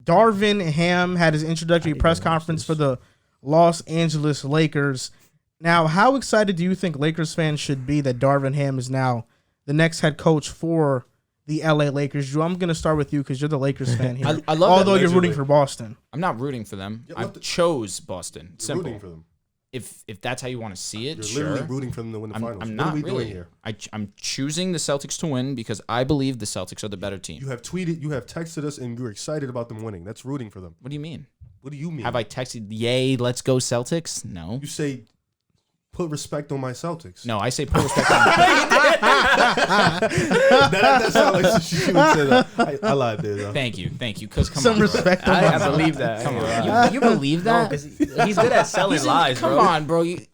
Darvin Ham had his introductory press conference for the Los Angeles Lakers. Now, how excited do you think Lakers fans should be that Darvin Ham is now the next head coach for the LA Lakers? Drew, I'm going to start with you because you're the Lakers fan here. I love although you're rooting for Boston. I'm not rooting for them. I chose Boston. Simple. Rooting for them. If that's how you want to see it, you're literally rooting for them to win the finals. I'm not what are we really. doing here? I'm choosing the Celtics to win because I believe the Celtics are the better team. You have tweeted, you have texted us, and you're excited about them winning. That's rooting for them. What do you mean? What do you mean? Have I texted, yay, let's go Celtics? No. You say, put respect on my Celtics. No, I say put respect on that sounds like she would say that. I lied there, though. Thank you. Because come Some on, respect bro. on my I believe that. Come on. You believe that? No, he's good at selling lies, come bro. on, bro. It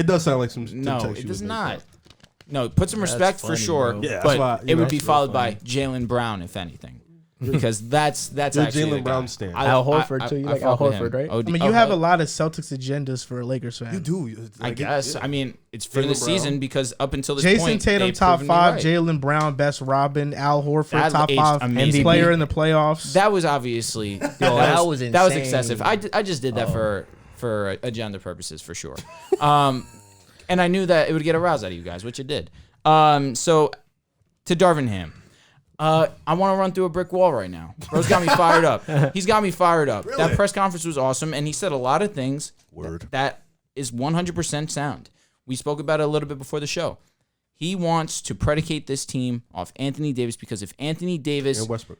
does sound like some No, text it you does would make, not. though. No, put some respect for funny, sure. bro. Yeah, that's but why, it would know, be it's followed real by funny. Jaylen Brown, if anything. Because that's You're actually the Jaylen Brown guy. stan. Al Horford, too. You like Al fuck with Horford, him. right? I mean, you have a lot of Celtics agendas for a Lakers fan. You do. I guess. I mean, it's for Jaylen the season Brown. because up until this Jason point, Tatum, they've top proven me 5. right. Jaylen Brown, best Robin. Al Horford, That top aged 5 amazing. player in the playoffs. That was obviously that was that was insane. excessive. I just did that for agenda purposes for sure. And I knew that it would get a rouse out of you guys, which it did. So to Darvin Ham. I want to run through a brick wall right now. Bro's got me fired up. He's got me fired up. Really? That press conference was awesome, and he said a lot of things Word. that is 100% sound. We spoke about it a little bit before the show. He wants to predicate this team off Anthony Davis because if Anthony Davis... And Westbrook.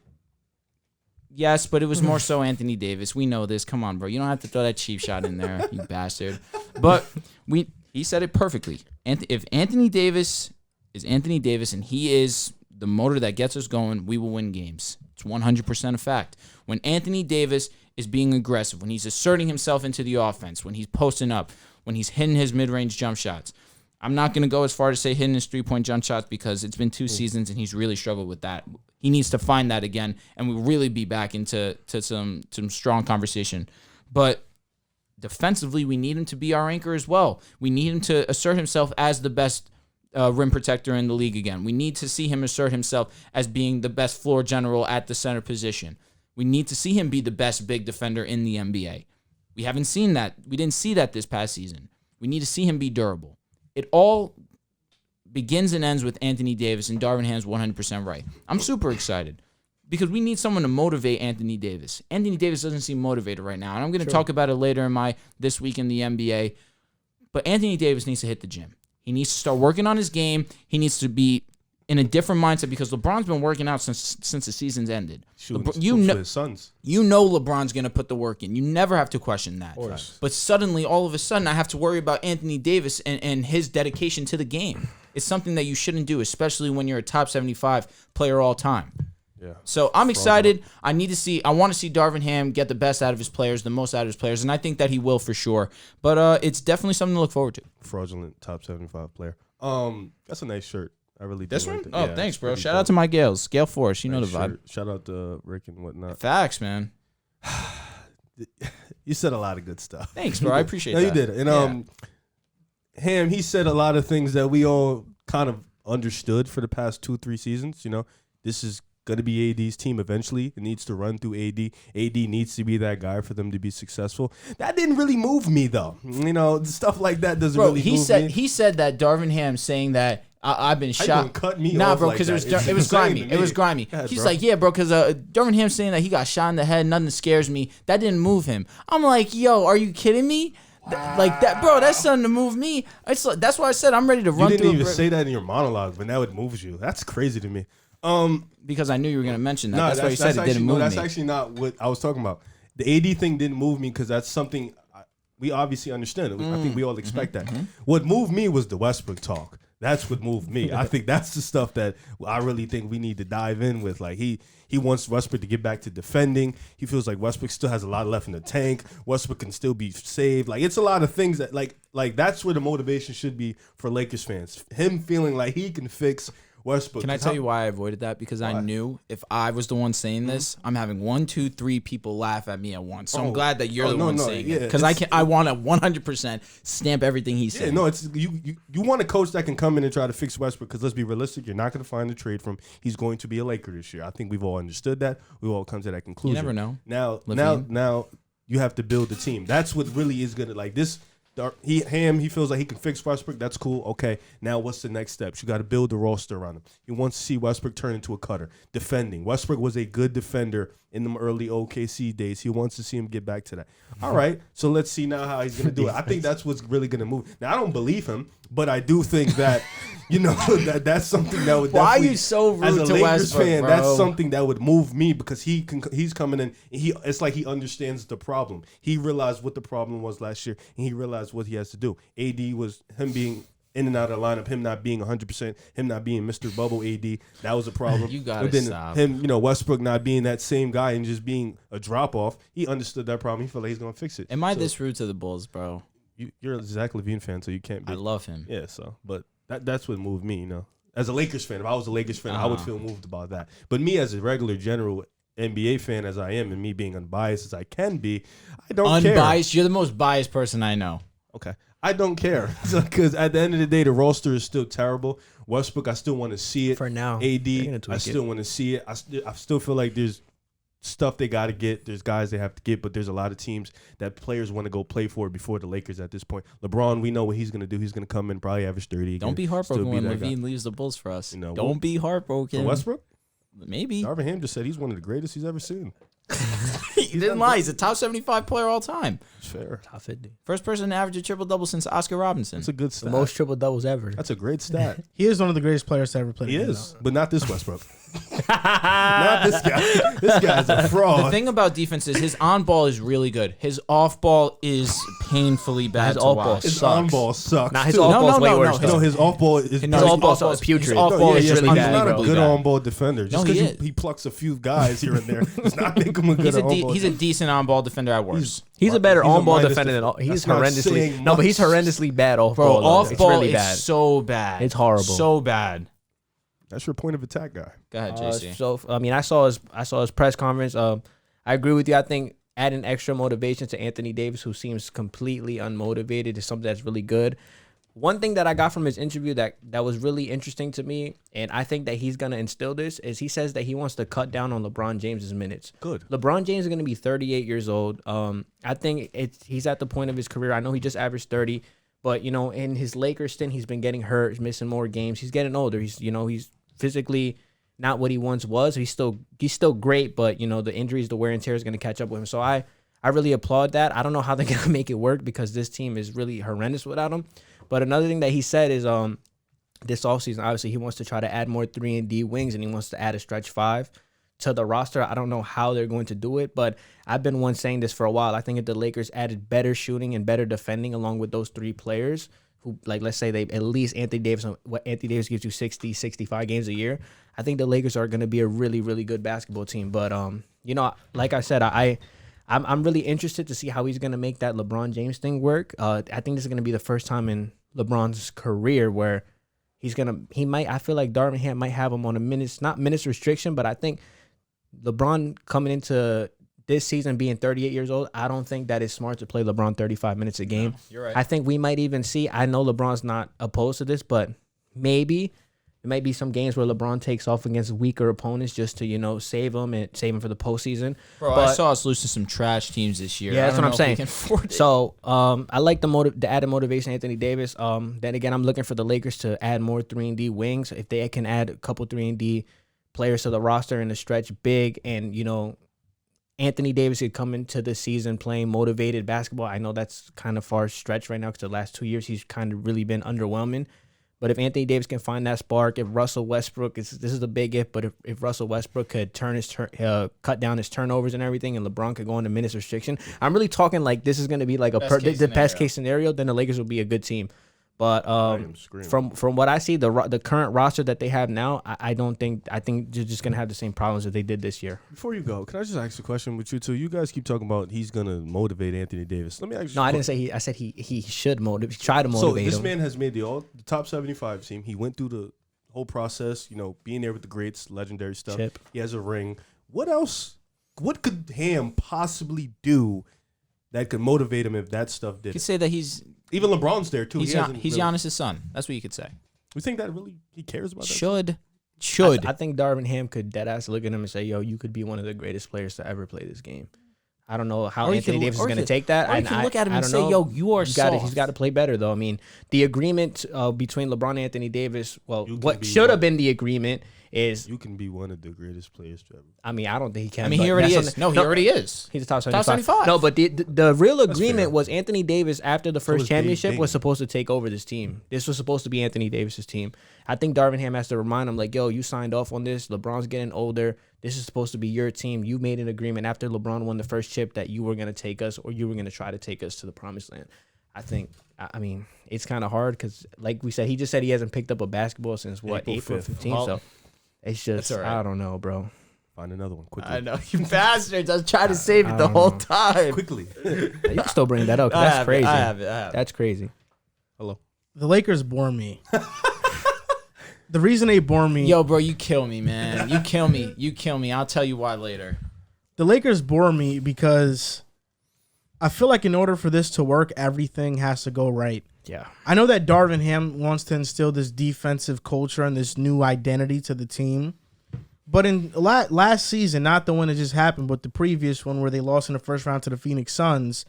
Yes, but it was more so Anthony Davis. We know this. Come on, bro. You don't have to throw that cheap shot in there, you bastard. But he said it perfectly. If Anthony Davis is Anthony Davis and he is the motor that gets us going, we will win games. It's 100% a fact. When Anthony Davis is being aggressive, when he's asserting himself into the offense, when he's posting up, when he's hitting his mid-range jump shots. I'm not going to go as far to say hitting his three-point jump shots because it's been 2 seasons and he's really struggled with that. He needs to find that again and we'll really be back into some strong conversation. But defensively, we need him to be our anchor as well. We need him to assert himself as the best rim protector in the league again. We need to see him assert himself as being the best floor general at the center position. We need to see him be the best big defender in the NBA. We haven't seen that. We didn't see that this past season. We need to see him be durable. It all begins and ends with Anthony Davis, and Darvin Ham's 100% right. I'm super excited because we need someone to motivate Anthony Davis. Anthony Davis doesn't seem motivated right now, and I'm going to talk about it later in my This Week in the NBA. But Anthony Davis needs to hit the gym. He needs to start working on his game. He needs to be in a different mindset because LeBron's been working out since the season's ended. His sons. You know LeBron's going to put the work in. You never have to question that. But suddenly, all of a sudden, I have to worry about Anthony Davis and his dedication to the game. It's something that you shouldn't do, especially when you're a top 75 player all time. Yeah. So I'm excited. I want to see Darvin Ham get the best out of his players, the most out of his players, and I think that he will for sure. But it's definitely something to look forward to. Fraudulent top 75 player. That's a nice shirt. I really This do one? like that. Oh, Yeah, thanks, it's bro. pretty Shout dope. out to my Gales. Gale Force. You know Nice the vibe. shirt. Shout out to Rick and whatnot. Facts, man. You said a lot of good stuff. Thanks, bro. I appreciate No, that. you did. And Ham, he said a lot of things that we all kind of understood for the past 2-3 seasons. You know, this is going to be AD's team eventually. It needs to run through AD. AD needs to be that guy for them to be successful. That didn't really move me, though. You know, stuff like that doesn't really move me. He said that Darvin Ham saying that I've been How you shot. gonna cut me nah, off bro, like because that? it was It's insane grimy. to It was me. grimy. Go ahead, He's bro. like, yeah, bro, because Darvin Ham saying that he got shot in the head, nothing scares me. That didn't move him. I'm like, yo, are you kidding me? Like that, bro. That's something to move me. It's like, that's why I said I'm ready to You run didn't through. even say that in your monologue, but now it moves you. That's crazy to me. Because I knew you were gonna mention that. No, that's why you said it didn't move That's me. actually not what I was talking about. The AD thing didn't move me because that's something we obviously understand. I think we all expect that. What moved me was the Westbrook talk. That's what moved me. I think that's the stuff that I really think we need to dive in with. Like he wants Westbrook to get back to defending. He feels like Westbrook still has a lot left in the tank. Westbrook can still be saved. Like it's a lot of things that like that's where the motivation should be for Lakers fans. Him feeling like he can fix Westbrook. Can I tell you why I avoided that? Because I knew if I was the one saying this, I'm having 1, 2, 3 people laugh at me at once. So I'm glad that you're the one saying it. Because I want to 100% stamp everything he's saying. No, it's you want a coach that can come in and try to fix Westbrook. Because let's be realistic, you're not going to find a trade from him. He's going to be a Laker this year. I think we've all understood that. We've all come to that conclusion. You never know. Now you have to build the team. That's what really is going to like this. He feels like he can fix Westbrook. That's cool. Okay, now what's the next steps? You got to build the roster around him. He wants to see Westbrook turn into a cutter. Defending. Westbrook was a good defender in the early OKC days. He wants to see him get back to that. All right, so let's see now how he's going to do it. I think that's what's really going to move. Now, I don't believe him, but I do think that, that's something that would Why are you so rude as a to Lakers Westbrook, fan, bro? that's something that would move me because he's coming in. It's like he understands the problem. He realized what the problem was last year, and he realized what he has to do. AD was him being in and out of the lineup, him not being 100%, him not being Mr. Bubble AD. That was a problem. You gotta stop. Him, Westbrook not being that same guy and just being a drop off. He understood that problem. He felt like he's gonna fix it. Am I this rude to the Bulls, bro? You're a Zach LaVine fan, so you can't be. I love him. Yeah, but that's what moved me. As a Lakers fan, if I was a Lakers fan, I would feel moved about that. But me, as a regular general NBA fan as I am, and me being unbiased as I can be, I don't care. Unbiased? You're the most biased person I know. Okay. I don't care because at the end of the day, the roster is still terrible. Westbrook, I still want to see it. For now. AD, I still want to see it. I still feel like there's stuff they got to get. There's guys they have to get, but there's a lot of teams that players want to go play for before the Lakers at this point. LeBron, we know what he's going to do. He's going to come in, probably average 30 again. Don't be heartbroken when LaVine leaves the Bulls for us. Don't be heartbroken. For Westbrook? Maybe. Darvin Ham just said he's one of the greatest he's ever seen. He didn't lie. He's a top 75 player all time. Fair. Top 50. First person to average a triple-double since Oscar Robinson. That's a good stat. The most triple doubles ever. That's a great stat. He is one of the greatest players to ever play. He is, but not this Westbrook. Not this guy. This guy's a fraud. The thing about defense is his on ball is really good. His off ball is painfully bad His to off ball watch. His sucks. on ball sucks. Nah, his too. off No, ball's no, way no, worse. no. No, his off ball is. His His off ball is putrid. His off ball is really he's bad. not a bro. good Bad. on ball defender. Just No, he because is. he plucks a few guys here and there does not make him a good on ball. He's a decent on ball defender at worst. He's a better He's a on-ball minus defender than all. He's That's not horrendously. saying No, but he's much. horrendously bad off Bro, ball. though. off It's ball really is bad. so bad. It's horrible. So bad. That's your point of attack guy. Go ahead, JC. So I mean, I saw his press conference. I agree with you. I think adding extra motivation to Anthony Davis, who seems completely unmotivated, is something that's really good. One thing that I got from his interview that was really interesting to me, and I think that he's gonna instill this, is he says that he wants to cut down on LeBron James's minutes. Good. LeBron James is gonna be 38 years old. I think he's at the point of his career. I know he just averaged 30, but in his Lakers stint, he's been getting hurt, he's missing more games. He's getting older. He's physically not what he once was. He's still great, but the injuries, the wear and tear is gonna catch up with him. So I really applaud that. I don't know how they're gonna make it work because this team is really horrendous without him. But another thing that he said is this offseason, obviously, he wants to try to add more 3-and-D wings, and he wants to add a stretch 5 to the roster. I don't know how they're going to do it, but I've been one saying this for a while. I think if the Lakers added better shooting and better defending along with those 3 players, who, like, let's say they at least Anthony Davis gives you 60, 65 games a year, I think the Lakers are going to be a really, really good basketball team. But, like I said, I'm really interested to see how he's going to make that LeBron James thing work. I think this is going to be the first time in LeBron's career where I feel like Darvin Ham might have him on not minutes restriction, but I think LeBron coming into this season being 38 years old, I don't think that it's smart to play LeBron 35 minutes a game. No, you're right. I think we might even see, I know LeBron's not opposed to this, but maybe there might be some games where LeBron takes off against weaker opponents just to, save him for the postseason. Bro, I saw us losing some trash teams this year. Yeah, that's what I'm saying. We can afford it. So I like the added motivation, Anthony Davis. Then again, I'm looking for the Lakers to add more 3-and-D wings. If they can add a couple 3-and-D players to the roster and the stretch big, and Anthony Davis could come into the season playing motivated basketball. I know that's kind of far stretched right now because the last 2 years he's kind of really been underwhelming. But if Anthony Davis can find that spark, if Russell Westbrook, this is a big if, but if Russell Westbrook could cut down his turnovers and everything, and LeBron could go into minutes restriction, I'm really talking like this is going to be like the best case scenario. Then the Lakers will be a good team. But from what I see, the current roster that they have now, I think they're just gonna have the same problems that they did this year. Before you go, can I just ask a question with you two? You guys keep talking about he's gonna motivate Anthony Davis. Let me ask you. No, I didn't say he. I said he should try to motivate So this him. man has made the top 75 team. He went through the whole process, being there with the greats, legendary stuff. Chip. He has a ring. What else? What could Ham possibly do that could motivate him if that stuff You did? could say that he's Even LeBron's there too. he's He hasn't really- Giannis' son. That's what you could say. We think that really he cares about that? Should. I think Darvin Ham could deadass look at him and say, "Yo, you could be one of the greatest players to ever play this game." I don't know how Or he Anthony could- Davis is or he going to could- take that. or he and can look at him I and don't say, know. "Yo, you are He's soft." got to play better though. I mean, the agreement between LeBron and Anthony Davis. Well, You can what be should have one. been the agagreement is. You can be one of the greatest players to ever. I mean, I don't think he can. I mean, but he already that's is. something- He already is. He's a top 75. Top 75. No, but the real agreement fair. was Anthony Davis after the first was championship Dame. was supposed to take over this team. This was supposed to be Anthony Davis's team. I think Darvin Ham has to remind him, like, yo, you signed off on this. LeBron's getting older. This is supposed to be your team. You made an agreement after LeBron won the first chip that you were going to take us or you were going to try to take us to the promised land. I mean, it's kind of hard because, like we said, he just said he hasn't picked up a basketball since, April 5th. 15th. So it's just, That's all right. I don't know, bro. Find another one quickly. I know, you bastards. I was trying to save it the whole time. Quickly. You can still bring that up. 'Cause that's crazy. I have it. That's crazy. Hello. The Lakers bore me. The reason they bore me, Yo, bro, you kill me, man. You kill me. You kill me. I'll tell you why later. the Lakers bore me because I feel like in order for this to work, everything has to go right. Yeah. I know that Darvin Ham wants to instill this defensive culture and this new identity to the team. But in last season, not the one that just happened, but the previous one where they lost in the first round to the Phoenix Suns,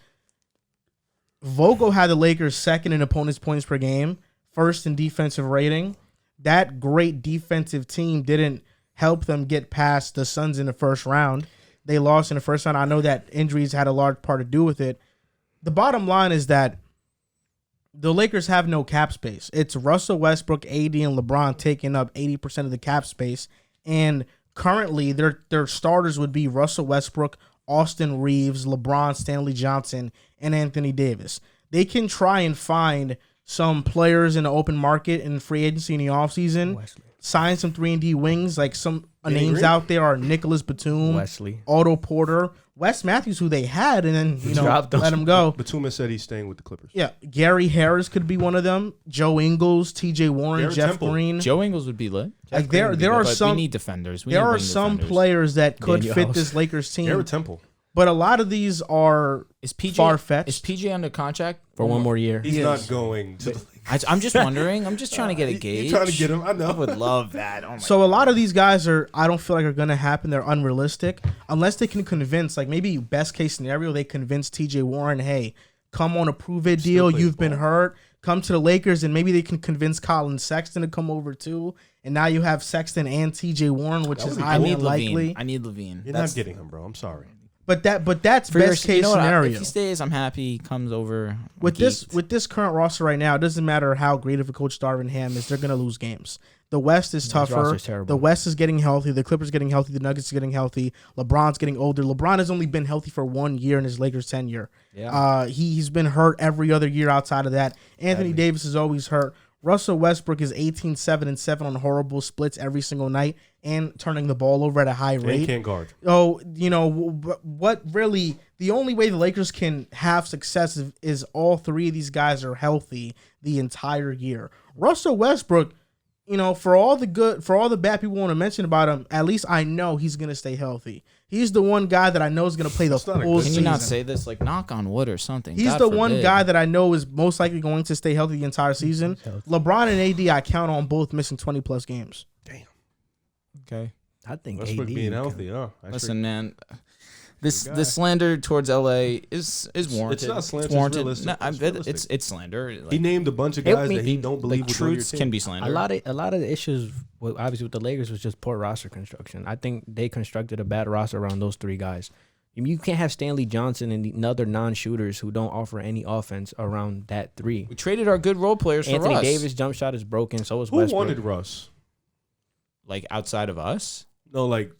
Vogel had the Lakers second in opponents' points per game, first in defensive rating. That great defensive team didn't help them get past the Suns in the first round. They lost in the first round. I know that injuries had a large part to do with it. The bottom line is that the Lakers have no cap space. It's Russell Westbrook, AD, and LeBron taking up 80% of the cap space. And currently, their starters would be Russell Westbrook, Austin Reeves, LeBron, Stanley Johnson, and Anthony Davis. They can try and find some players in the open market in free agency in the offseason, sign some 3-and-D wings. Like some names out there are Nicholas Batum, Wesley. Otto Porter, Wes Matthews, who they had, and then dropped them. let him go. Batum said he's staying with the Clippers. Yeah, Gary Harris could be one of them. Joe Ingles, T.J. Warren, Garrett Jeff Temple. Green. Joe Ingles would be lit. Like there are But some we need defenders. there are some players that could Daniel fit House. this Lakers team, Garrett Temple. but a lot of these are Is PJ far-fetched. Is PJ under contract For one more year. He's He not is. going to the I'm just wondering. I'm just trying to get a gauge. You're trying to get him. I know. I would love that. Oh my So a lot of these guys I don't feel like are going to happen. They're unrealistic unless they can convince, like maybe best case scenario, they convince TJ Warren, hey, come on a prove it deal. plays You've been ball. hurt. Come to the Lakers, and maybe they can convince Colin Sexton to come over too. And now you have Sexton and TJ Warren, which is would be I highly need unlikely. Levine. I need Levine. You're not getting him, bro. I'm sorry. But that's For your- best case you know what, scenario. If he stays, I'm happy. He comes over. I'm With geeked. this current roster right now, it doesn't matter how great of a coach Darvin Ham is, they're going to lose games. The West is tougher. roster's terrible. The West is getting healthy. The Clippers getting healthy. The Nuggets are getting healthy. LeBron's getting older. LeBron has only been healthy for 1 year in his Lakers tenure. Yeah. He's been hurt every other year outside of that. Anthony Davis is always hurt. Russell Westbrook is 18-7-7 on horrible splits every single night and turning the ball over at a high And rate. can't guard. Oh, what really the only way the Lakers can have success is all three of these guys are healthy the entire year. Russell Westbrook, for all the bad people want to mention about him, at least I know he's going to stay healthy. He's the one guy that I know is going to play the That's not a full good Can season. you not say this? Like, knock on wood or something. He's God the one forbid. guy that I know is most likely going to stay healthy the entire season. LeBron and AD, I count on both missing 20-plus games. Okay. I think Westbrook AD being can- healthy, huh? Listen, man. The slander towards LA is warranted. not slander, it's warranted. realistic. No, It's realistic. it's slander. He Like, named a bunch of Help guys me. that he don't believe like would go to your truths team. can be slander. A lot of the issues, obviously with the Lakers, was just poor roster construction. I think they constructed a bad roster around those three guys. You can't have Stanley Johnson and the other non-shooters who don't offer any offense around that three. We traded our good role players Anthony for Russ. Davis' jump shot is broken. So is Who Westbrook. wanted Russ? Like outside of us. No, did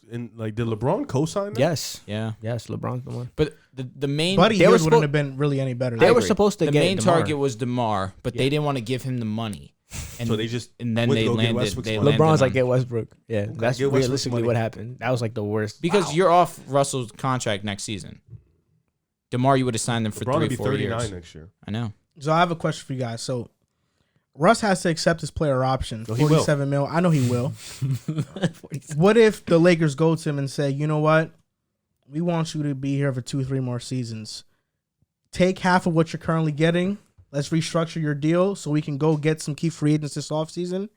LeBron co-sign that? Yes, Yeah. yes, LeBron's the one. But the main Buddy They Hield were wouldn't suppo- have been really any better. They than were that. supposed to the get main DeMar. target was DeMar, but they didn't want to give him the money. And So they just and then went to they go get landed. Westbrook's They money. landed LeBron's on- like, get Westbrook. Yeah, that's get Westbrook's realistically money. what happened. That was like the worst. because you're off Russell's contract next season. DeMar, you would have signed them for LeBron would 3 be or 4 39 years. next year. I know. So I have a question for you guys. So Russ has to accept his player option. No, he will. 47 mil. I know he will. What if the Lakers go to him and say, you know what? We want you to be here for 2-3 more seasons. Take half of what you're currently getting. Let's restructure your deal so we can go get some key free agents this offseason.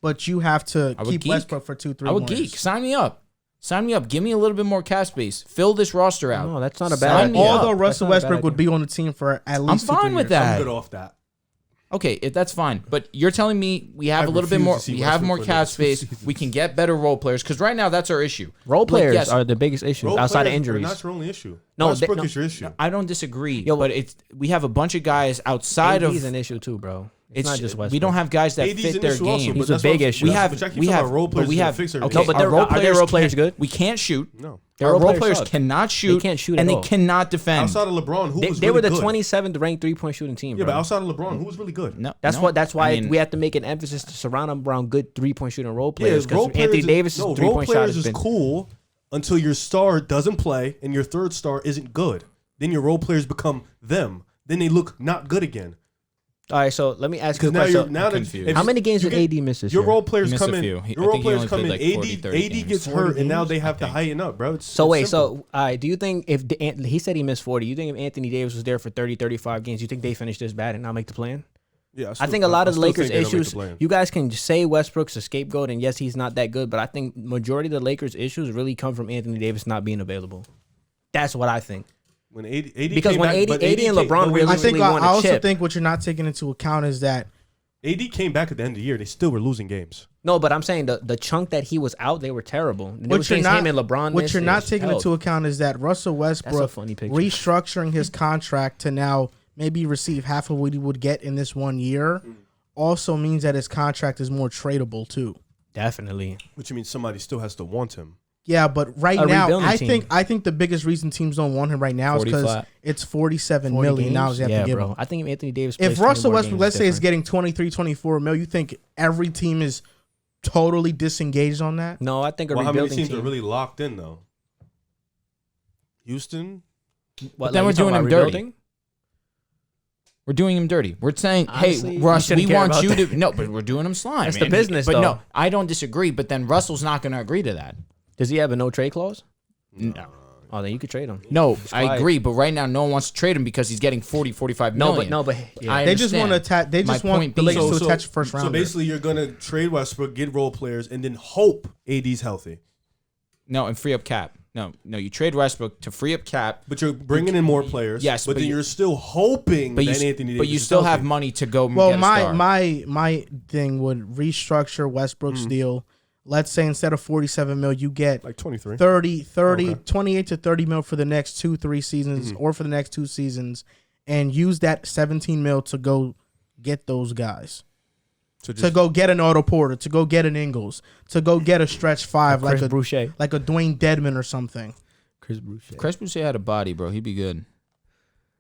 But you have to keep Westbrook for 2-3 more. I would geek. Sign me up. Sign me up. Give me a little bit more cap space. Fill this roster out. No, that's not a bad idea. Although Russell Westbrook would be on the team for at least I'm fine with that. I'm good off that. Okay, that's fine. But you're telling me we have a little bit more. We have more cap space. We can get better role players because right now that's our issue. Role players are the biggest issue outside of injuries. That's your only issue. No, Westbrook is your issue. I don't disagree. But we have a bunch of guys outside of. AD's an issue too, bro. It's not just Westbrook. We don't have guys that AD's fit an their issue game. also, He's a big issue. We have role players. Okay, but our are their role players good? We can't shoot. No. Our role players suck. cannot shoot. They can't shoot and at they all. cannot defend. Outside of LeBron, who was They were really the good? 27th ranked 3-point shooting team, Yeah, bro. but outside of LeBron, who was really good? No, That's why I mean, we have to make an emphasis to surround them around good 3-point shooting role players. role Because Anthony Davis' role 3-point shot players has is been cool until your star doesn't play and your third star isn't good. Then your role players become them. Then they look not good again. All right, so let me ask you a Because question. now confused. How many games did AD miss this your year? role players He missed come a in. few. Your I role think he players only come in. played like 40, 30 AD games. gets 40 hurt, and now games, they have to think. heighten up, bro. It's So wait, simple. do you think if he said he missed 40, you think if Anthony Davis was there for 30, 35 games, you think they finished this bad and not make the plan? Yeah, I think a lot of the Lakers' issues, You you guys can say Westbrook's a scapegoat, and yes, he's not that good, but I think majority of the Lakers' issues really come from Anthony Davis not being available. That's what I think. when AD Because came when back, AD but and LeBron but really I think won a I also chip. think what you're not taking into account is that AD came back at the end of the year. They still were losing games. No, but I'm saying the chunk that he was out, they were terrible. And there what was you're games not him and LeBron what missed, you're it not was taking held. into account is that Russell Westbrook funny picture. restructuring his contract to now maybe receive half of what he would get in this 1 year also means that his contract is more tradable too. Definitely. Which means somebody still has to want him. Yeah, but right A now, rebuilding team. I think the biggest reason teams don't want him right now is 40 because flat. it's 47 40 million now. games? They have Yeah, to give bro. him. I think if Anthony Davis plays If 20 Russell more Westbrook, games, let's say, is different. getting 23, 24 mil, you think every team is totally disengaged on that? No, I think a Well, how many rebuilding teams team. are really locked in though? Houston. What, then like, we're you talking doing about him dirty. rebuilding? We're doing him dirty. We're saying, Honestly, hey, you Russ, shouldn't we care want about you that. to. No, but we're doing him slime. That's the man. business, But though. no, I don't disagree. But then Russell's not going to agree to that. Does he have a no trade clause? No. Oh, then you could trade him. No, I quiet. agree. But right now, no one wants to trade him because he's getting 40, 45 million. No, but yeah. I They just want to understand. attach. They My just want point the being- Lakers to attach a first So rounder. basically, you're gonna trade Westbrook, get role players, and then hope AD's healthy. No, and free up cap. No, you trade Westbrook to free up cap. But you're bringing in more players. Yes, but but then you- you're still hoping But that you, Anthony Davis but you is still have healthy. money to go. Well, get a star. my thing would restructure Westbrook's deal. Let's say instead of 47 mil, you get like 23. 30, Okay. 28 to 30 mil for the next 2-3 seasons or for the next 2 seasons, and use that 17 mil to go get those guys. So To go get an Otto Porter, to go get an Ingles, to go get a stretch 5 Chris like a Boucher. Dwayne Dedman or something. Chris Boucher. Chris Boucher had a body, bro. He'd be good.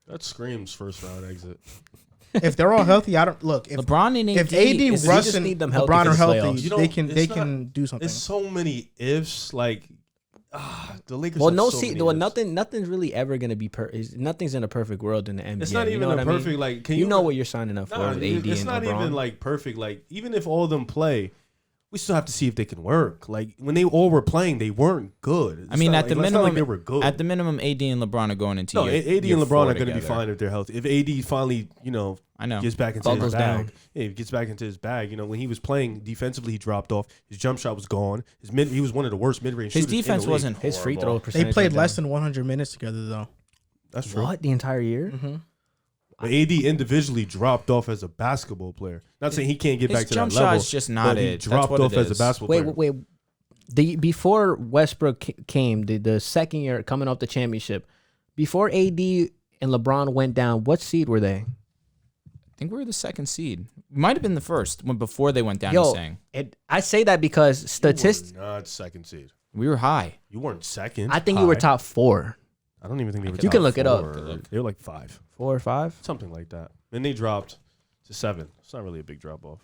that screams first round exit. If they're all healthy, I don't look. If LeBron and if AD, AD, is- Russ, just and need them healthy LeBron for are the healthy, playoffs. You they don't- can it's do something. It's so many ifs. Like the Lakers. Well, have no, so many well, ifs. nothing's really ever gonna be nothing's in a perfect world in the NBA. It's not you even know a what I mean? perfect. Like, can You know what you're signing up for Nah, with AD it's and not LeBron. even like perfect. Like even if all of them play, we still have to see if they can work. Like when they all were playing, they weren't good. I mean, not at the like, it's not minimum, like they were good. at the minimum, AD and LeBron are going into no, year, AD year and LeBron 4 are going to be together. fine if they're healthy. If AD finally, I know. gets back into Buckles his bag. down. Yeah, he gets back into his bag. When he was playing defensively, he dropped off. His jump shot was gone. He was one of the worst mid-range His shooters in the defense league. wasn't His free throw horrible. percentage. They played went less down. than 100 minutes together though. That's true. What the entire year? But AD individually dropped off as a basketball player. Not saying he can't get His back to jump that level. shot's just not but he it. That's dropped what off it as a is. basketball player. Wait. Before Westbrook came, the second year coming off the championship, before AD and LeBron went down, what seed were they? I think we were the second seed. Might have been the first when before they went down. He's saying I say that because statistics. You were not second seed. we were high. You weren't second. I think you were High. top 4, I don't even think they were. You top can look it up. 4. They were like 5, 4 or 5. something like that. Then they dropped to 7. It's not really a big drop off.